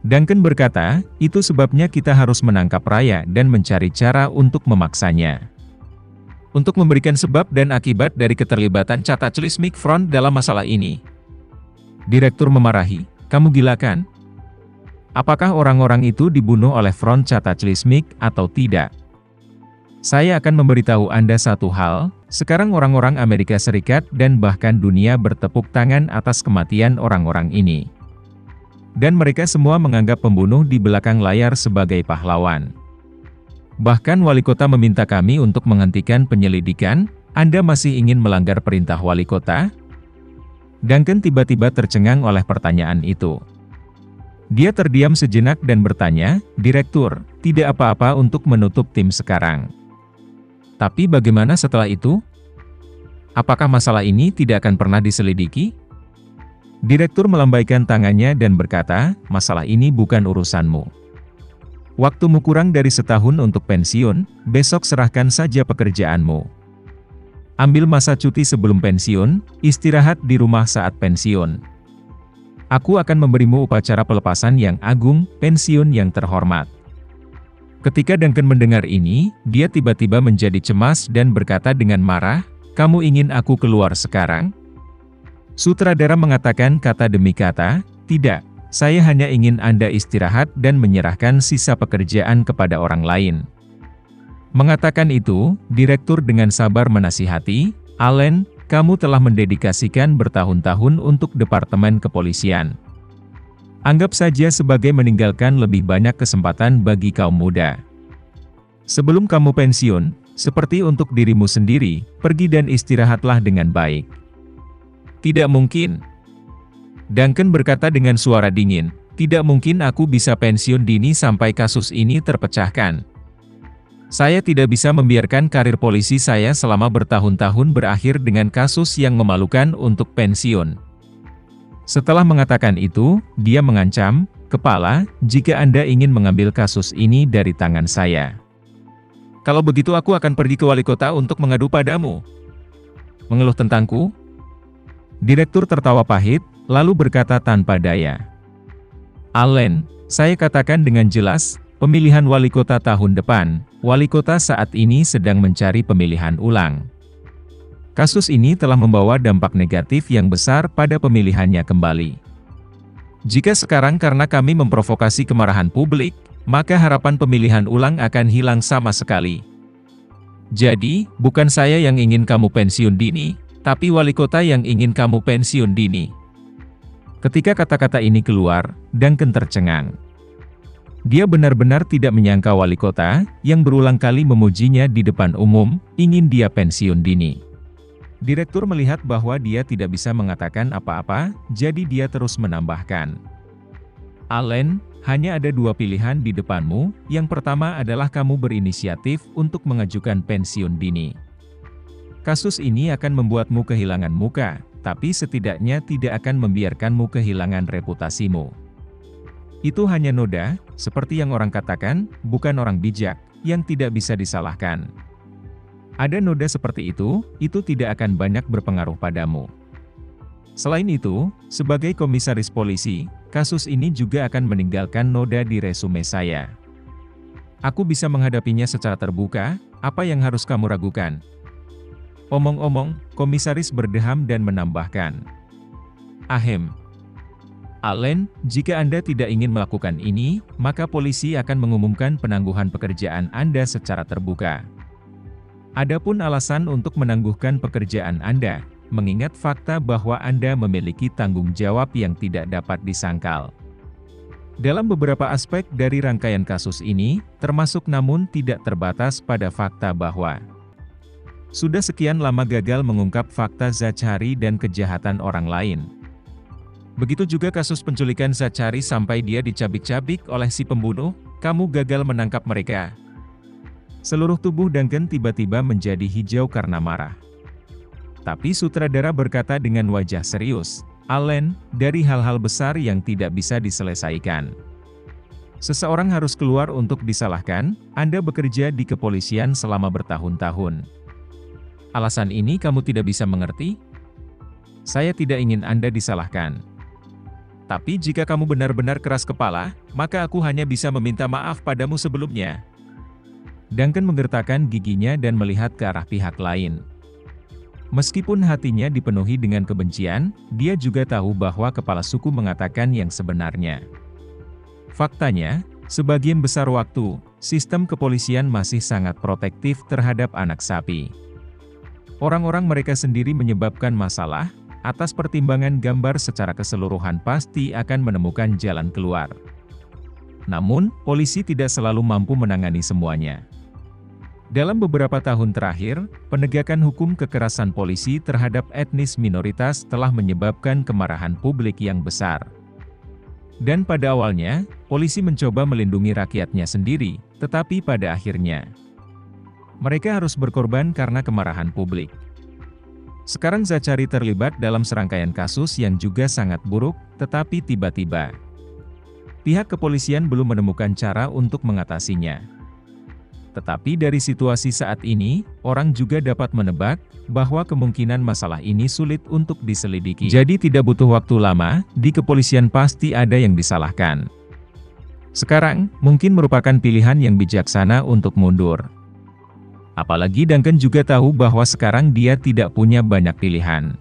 Duncan berkata, itu sebabnya kita harus menangkap Raya dan mencari cara untuk memaksanya. Untuk memberikan sebab dan akibat dari keterlibatan Cataclysmic Front dalam masalah ini. Direktur memarahi, kamu gila kan? Apakah orang-orang itu dibunuh oleh Front Cataclysmic atau tidak? Saya akan memberitahu Anda satu hal, sekarang orang-orang Amerika Serikat dan bahkan dunia bertepuk tangan atas kematian orang-orang ini. Dan mereka semua menganggap pembunuh di belakang layar sebagai pahlawan. Bahkan wali kota meminta kami untuk menghentikan penyelidikan. Anda masih ingin melanggar perintah wali kota? Duncan tiba-tiba tercengang oleh pertanyaan itu. Dia terdiam sejenak dan bertanya, Direktur, tidak apa-apa untuk menutup tim sekarang. Tapi bagaimana setelah itu? Apakah masalah ini tidak akan pernah diselidiki? Direktur melambaikan tangannya dan berkata, masalah ini bukan urusanmu. Waktumu kurang dari setahun untuk pensiun, besok serahkan saja pekerjaanmu. Ambil masa cuti sebelum pensiun, istirahat di rumah saat pensiun. Aku akan memberimu upacara pelepasan yang agung, pensiun yang terhormat. Ketika Duncan mendengar ini, dia tiba-tiba menjadi cemas dan berkata dengan marah, kamu ingin aku keluar sekarang? Sutradara mengatakan kata demi kata, tidak, saya hanya ingin Anda istirahat dan menyerahkan sisa pekerjaan kepada orang lain. Mengatakan itu, direktur dengan sabar menasihati, Allen, kamu telah mendedikasikan bertahun-tahun untuk Departemen Kepolisian. Anggap saja sebagai meninggalkan lebih banyak kesempatan bagi kaum muda. Sebelum kamu pensiun, seperti untuk dirimu sendiri, pergi dan istirahatlah dengan baik. Tidak mungkin. Duncan berkata dengan suara dingin, tidak mungkin aku bisa pensiun dini sampai kasus ini terpecahkan. Saya tidak bisa membiarkan karir polisi saya selama bertahun-tahun berakhir dengan kasus yang memalukan untuk pensiun. Setelah mengatakan itu, dia mengancam, Kepala, jika Anda ingin mengambil kasus ini dari tangan saya. Kalau begitu aku akan pergi ke wali kota untuk mengadu padamu. Mengeluh tentangku? Direktur tertawa pahit, lalu berkata tanpa daya. Allen, saya katakan dengan jelas, pemilihan wali kota tahun depan, wali kota saat ini sedang mencari pemilihan ulang. Kasus ini telah membawa dampak negatif yang besar pada pemilihannya kembali. Jika sekarang karena kami memprovokasi kemarahan publik, maka harapan pemilihan ulang akan hilang sama sekali. Jadi, bukan saya yang ingin kamu pensiun dini, tapi wali kota yang ingin kamu pensiun dini. Ketika kata-kata ini keluar, Duncan tercengang. Dia benar-benar tidak menyangka wali kota, yang berulang kali memujinya di depan umum, ingin dia pensiun dini. Direktur melihat bahwa dia tidak bisa mengatakan apa-apa, jadi dia terus menambahkan. Allen, hanya ada dua pilihan di depanmu, yang pertama adalah kamu berinisiatif untuk mengajukan pensiun dini. Kasus ini akan membuatmu kehilangan muka, tapi setidaknya tidak akan membiarkanmu kehilangan reputasimu. Itu hanya noda, seperti yang orang katakan, bukan orang bijak, yang tidak bisa disalahkan. Ada noda seperti itu tidak akan banyak berpengaruh padamu. Selain itu, sebagai komisaris polisi, kasus ini juga akan meninggalkan noda di resume saya. Aku bisa menghadapinya secara terbuka, apa yang harus kamu ragukan? Omong-omong, komisaris berdeham dan menambahkan. Ahem. Allen, jika Anda tidak ingin melakukan ini, maka polisi akan mengumumkan penangguhan pekerjaan Anda secara terbuka. Adapun alasan untuk menangguhkan pekerjaan Anda, mengingat fakta bahwa Anda memiliki tanggung jawab yang tidak dapat disangkal. Dalam beberapa aspek dari rangkaian kasus ini, termasuk namun tidak terbatas pada fakta bahwa sudah sekian lama gagal mengungkap fakta Zachary dan kejahatan orang lain. Begitu juga kasus penculikan Zachary sampai dia dicabik-cabik oleh si pembunuh, kamu gagal menangkap mereka. Seluruh tubuh Duncan tiba-tiba menjadi hijau karena marah. Tapi sutradara berkata dengan wajah serius, Allen, dari hal-hal besar yang tidak bisa diselesaikan. Seseorang harus keluar untuk disalahkan, Anda bekerja di kepolisian selama bertahun-tahun. Alasan ini kamu tidak bisa mengerti? Saya tidak ingin Anda disalahkan. Tapi jika kamu benar-benar keras kepala, maka aku hanya bisa meminta maaf padamu sebelumnya. Duncan menggertakkan giginya dan melihat ke arah pihak lain. Meskipun hatinya dipenuhi dengan kebencian, dia juga tahu bahwa kepala suku mengatakan yang sebenarnya. Faktanya, sebagian besar waktu, sistem kepolisian masih sangat protektif terhadap anak sapi. Orang-orang mereka sendiri menyebabkan masalah, atas pertimbangan gambar secara keseluruhan pasti akan menemukan jalan keluar. Namun, polisi tidak selalu mampu menangani semuanya. Dalam beberapa tahun terakhir, penegakan hukum kekerasan polisi terhadap etnis minoritas telah menyebabkan kemarahan publik yang besar. Dan pada awalnya, polisi mencoba melindungi rakyatnya sendiri, tetapi pada akhirnya, mereka harus berkorban karena kemarahan publik. Sekarang Zachary terlibat dalam serangkaian kasus yang juga sangat buruk, tetapi tiba-tiba, pihak kepolisian belum menemukan cara untuk mengatasinya. Tetapi dari situasi saat ini, orang juga dapat menebak bahwa kemungkinan masalah ini sulit untuk diselidiki. Jadi tidak butuh waktu lama, di kepolisian pasti ada yang disalahkan. Sekarang, mungkin merupakan pilihan yang bijaksana untuk mundur. Apalagi Duncan juga tahu bahwa sekarang dia tidak punya banyak pilihan.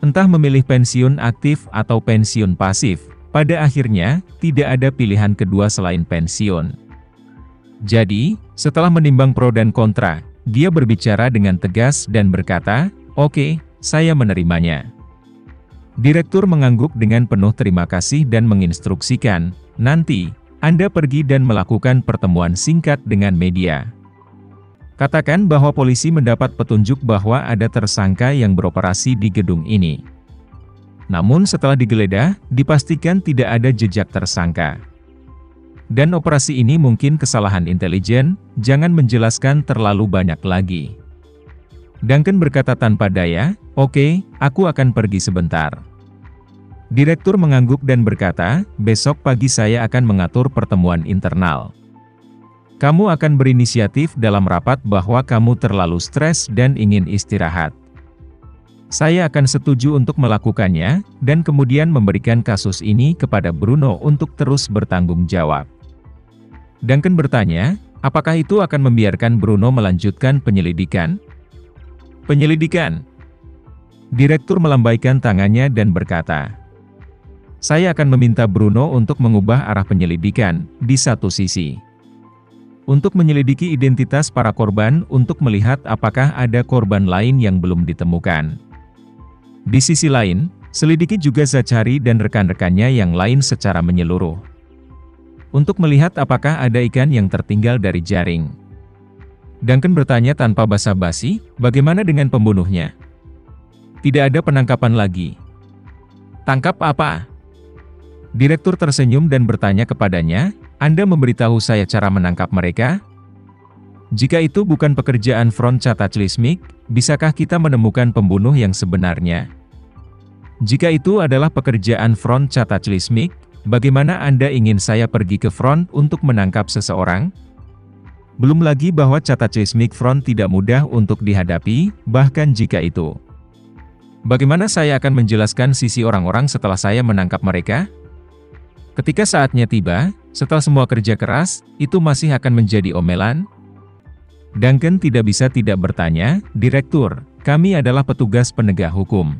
Entah memilih pensiun aktif atau pensiun pasif, pada akhirnya, tidak ada pilihan kedua selain pensiun. Jadi, setelah menimbang pro dan kontra, dia berbicara dengan tegas dan berkata, "Oke, saya menerimanya." Direktur mengangguk dengan penuh terima kasih dan menginstruksikan, "Nanti, Anda pergi dan melakukan pertemuan singkat dengan media. Katakan bahwa polisi mendapat petunjuk bahwa ada tersangka yang beroperasi di gedung ini. Namun setelah digeledah, dipastikan tidak ada jejak tersangka. Dan operasi ini mungkin kesalahan intelijen, jangan menjelaskan terlalu banyak lagi." Duncan berkata tanpa daya, "Oke, aku akan pergi sebentar." Direktur mengangguk dan berkata, "Besok pagi saya akan mengatur pertemuan internal. Kamu akan berinisiatif dalam rapat bahwa kamu terlalu stres dan ingin istirahat. Saya akan setuju untuk melakukannya, dan kemudian memberikan kasus ini kepada Bruno untuk terus bertanggung jawab." Duncan bertanya, apakah itu akan membiarkan Bruno melanjutkan penyelidikan? Penyelidikan? Direktur melambaikan tangannya dan berkata, "Saya akan meminta Bruno untuk mengubah arah penyelidikan, di satu sisi. Untuk menyelidiki identitas para korban untuk melihat apakah ada korban lain yang belum ditemukan. Di sisi lain, selidiki juga Zachary dan rekan-rekannya yang lain secara menyeluruh. Untuk melihat apakah ada ikan yang tertinggal dari jaring." Duncan bertanya tanpa basa-basi, "Bagaimana dengan pembunuhnya? Tidak ada penangkapan lagi." "Tangkap apa?" Direktur tersenyum dan bertanya kepadanya, "Anda memberitahu saya cara menangkap mereka? Jika itu bukan pekerjaan Front Cataclysmic, bisakah kita menemukan pembunuh yang sebenarnya? Jika itu adalah pekerjaan Front Cataclysmic, bagaimana Anda ingin saya pergi ke front untuk menangkap seseorang? Belum lagi bahwa Cataclysmic Front tidak mudah untuk dihadapi, bahkan jika itu. Bagaimana saya akan menjelaskan sisi orang-orang setelah saya menangkap mereka? Ketika saatnya tiba, setelah semua kerja keras, itu masih akan menjadi omelan?" Duncan tidak bisa tidak bertanya, "Direktur, kami adalah petugas penegak hukum.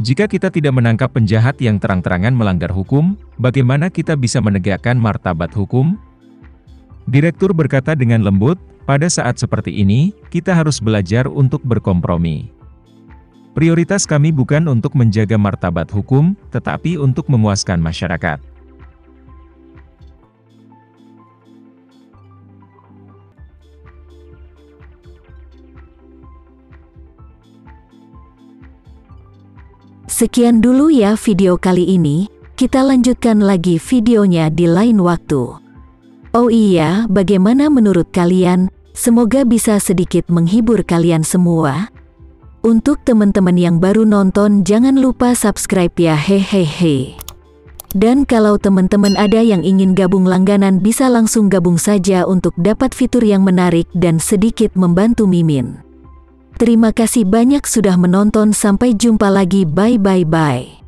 Jika kita tidak menangkap penjahat yang terang-terangan melanggar hukum, bagaimana kita bisa menegakkan martabat hukum?" Direktur berkata dengan lembut, "Pada saat seperti ini, kita harus belajar untuk berkompromi. Prioritas kami bukan untuk menjaga martabat hukum, tetapi untuk memuaskan masyarakat." Sekian dulu ya video kali ini, kita lanjutkan lagi videonya di lain waktu. Oh iya, bagaimana menurut kalian? Semoga bisa sedikit menghibur kalian semua. Untuk teman-teman yang baru nonton, jangan lupa subscribe ya, hehehe. Dan kalau teman-teman ada yang ingin gabung langganan, bisa langsung gabung saja untuk dapat fitur yang menarik dan sedikit membantu Mimin. Terima kasih banyak sudah menonton, sampai jumpa lagi, bye bye bye.